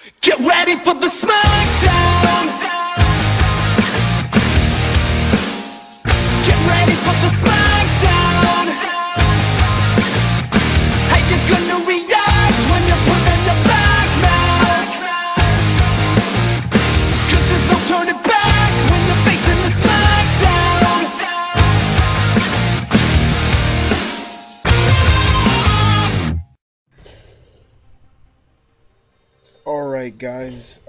Get ready for the smackdown. Get ready for the smackdown. How you gonna react when you're put in your back now? 'Cause there's no turning back when you're facing the smackdown. Alright guys,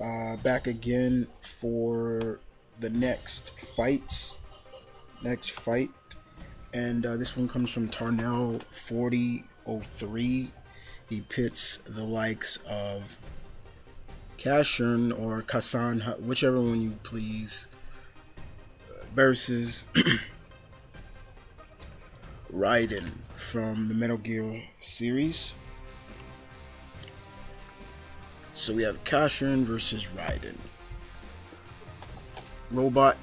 back again for the next fight, and this one comes from Tarnell 4003. He pits the likes of Casshern or Casshern, whichever one you please, versus Raiden from the Metal Gear series. So we have Casshern versus Raiden. Robot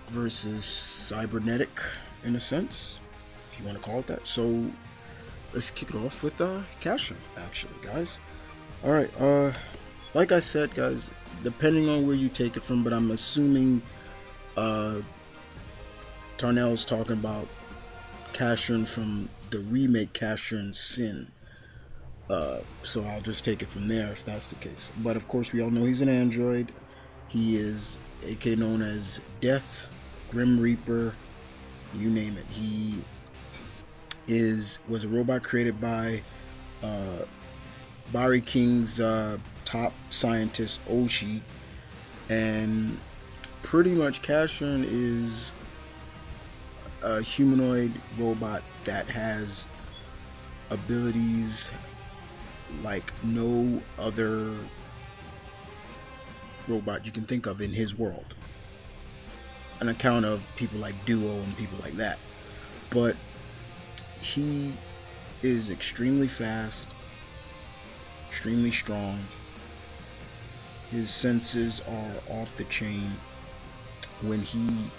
versus cybernetic, in a sense, if you want to call it that. So let's kick it off with Casshern, actually, guys. Alright, like I said, guys, depending on where you take it from, but I'm assuming Tarnell's talking about Casshern from the remake Casshern Sin. So I'll just take it from there if that's the case. But of course, we all know he's an android. He is aka known as Death, Grim Reaper, you name it. He was a robot created by Barry King's top scientist Oshi, and pretty much Casshern is a humanoid robot that has abilities like no other robot you can think of in his world, on account of people like Duo and people like that. But he is extremely fast, extremely strong. His senses are off the chain. When he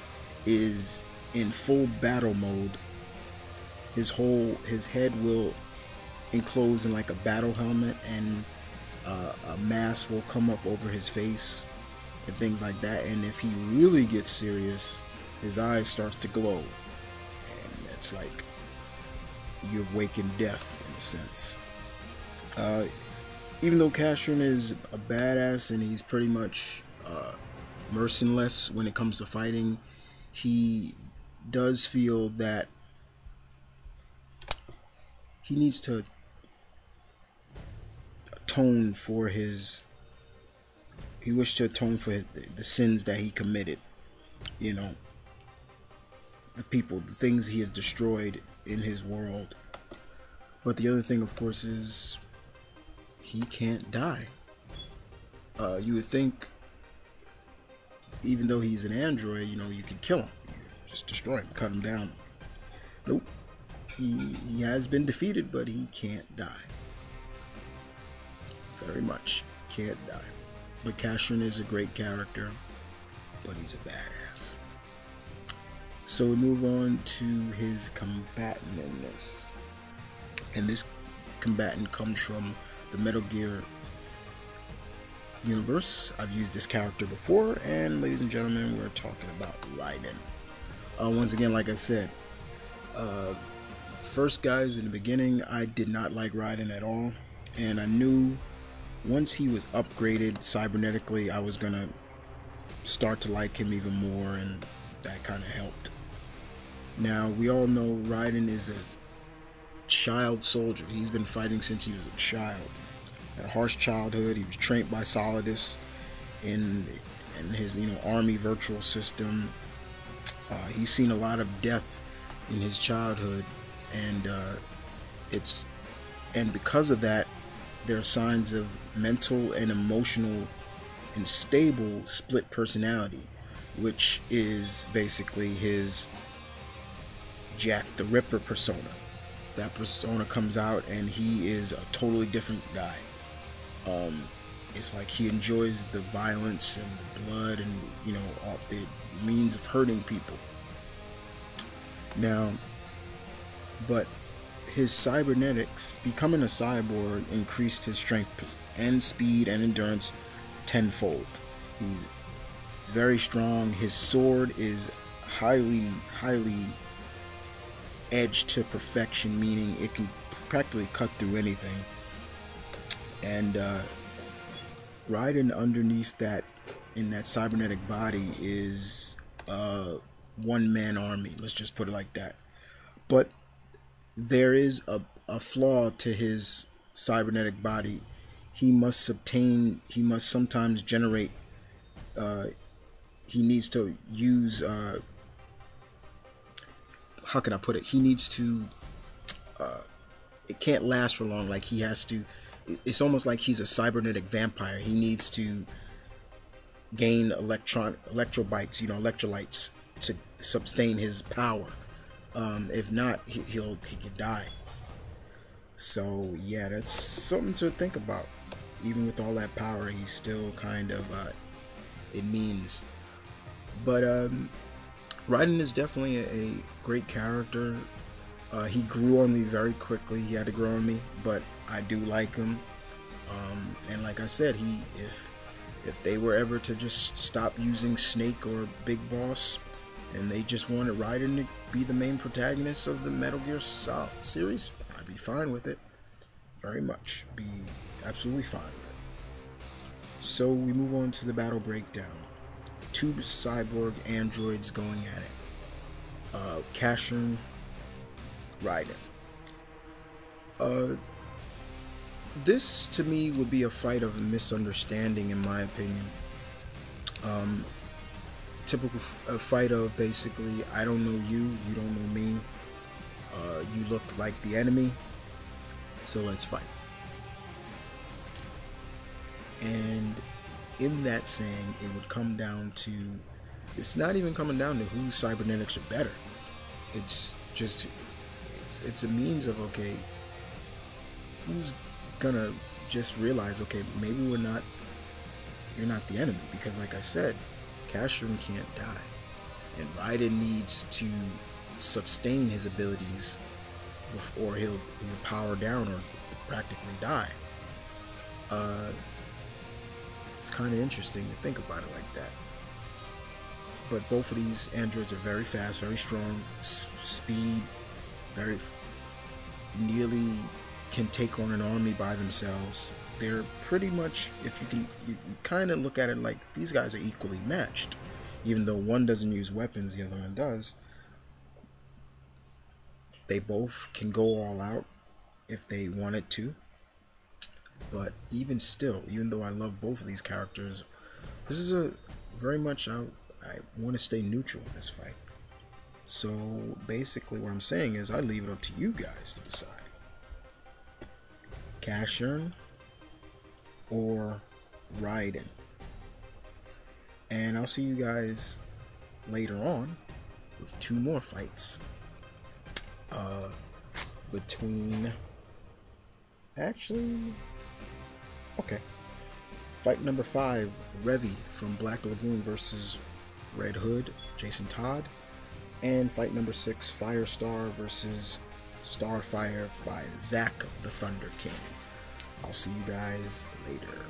is in full battle mode, his head will enclosed in like a battle helmet, and a mask will come up over his face and things like that. And if he really gets serious, his eyes starts to glow, and it's like you've awakened death in a sense. Even though Casshern is a badass and he's pretty much merciless when it comes to fighting, he does feel that he needs to atone for he wished to atone for the sins that he committed, you know, the things he has destroyed in his world. But the other thing, of course, is he can't die. You would think, even though he's an android, you know, you can kill him, you just destroy him, cut him down. Nope. He has been defeated, but he can't die. Very much can't die. But Casshern is a great character, but he's a badass. So we move on to his combatant in this. And this combatant comes from the Metal Gear universe. I've used this character before, and ladies and gentlemen, we're talking about Raiden. Once again, like I said, first, guys, in the beginning, I did not like Raiden at all, and I knew once he was upgraded cybernetically, I was gonna start to like him even more, and that kind of helped. Now, we all know Raiden is a child soldier. He's been fighting since he was a child. Had a harsh childhood. He was trained by Solidus in his, you know, army virtual system. He's seen a lot of death in his childhood, and because of that, there are signs of mental and emotional unstable split personality, which is basically his Jack the Ripper persona. That persona comes out and he is a totally different guy. It's like he enjoys the violence and the blood and, you know, all the means of hurting people. Now, but his cybernetics, becoming a cyborg, increased his strength and speed and endurance tenfold. He's very strong. His sword is highly edged to perfection, meaning it can practically cut through anything. And Raiden underneath that, in that cybernetic body, is a one-man army. Let's just put it like that. But there is a flaw to his cybernetic body. He must sometimes generate, he needs to use, how can I put it? He needs to, it can't last for long. Like, he has to, it's almost like he's a cybernetic vampire. He needs to gain electrobytes, electrolytes, to sustain his power. If not, he could die. So yeah, that's something to think about. Even with all that power, he's still kind of it means. But Raiden is definitely a great character. He grew on me very quickly. He had to grow on me, but I do like him. And like I said, if they were ever to just stop using Snake or Big Boss, and they just wanted Raiden to be the main protagonist of the Metal Gear series, I'd be fine with it. Very much. Be absolutely fine with it. So we move on to the battle breakdown. Two cyborg androids going at it. Casshern, Raiden. This to me would be a fight of misunderstanding, in my opinion. Typical fight of basically, I don't know you, you don't know me. You look like the enemy, so let's fight. And in that saying, it would come down to, it's not even coming down to whose cybernetics are better. It's just, it's a means of, okay, who's gonna just realize, okay, maybe you're not the enemy, because like I said, Casshern can't die, and Raiden needs to sustain his abilities before he'll power down or practically die. It's kind of interesting to think about it like that. But both of these androids are very fast, very strong, speed, very nearly can take on an army by themselves. They're pretty much, if you can, you kind of look at it like these guys are equally matched. Even though one doesn't use weapons, the other one does. They both can go all out if they wanted to. But even still, even though I love both of these characters, this is a very much, I want to stay neutral in this fight. So basically what I'm saying is I leave it up to you guys to decide. Casshern or Raiden. And I'll see you guys later on with two more fights. Between, actually, okay, fight number 5, Revy from Black Lagoon versus Red Hood, Jason Todd, and fight number 6, Firestar versus Starfire by Zack the Thunder King. I'll see you guys later.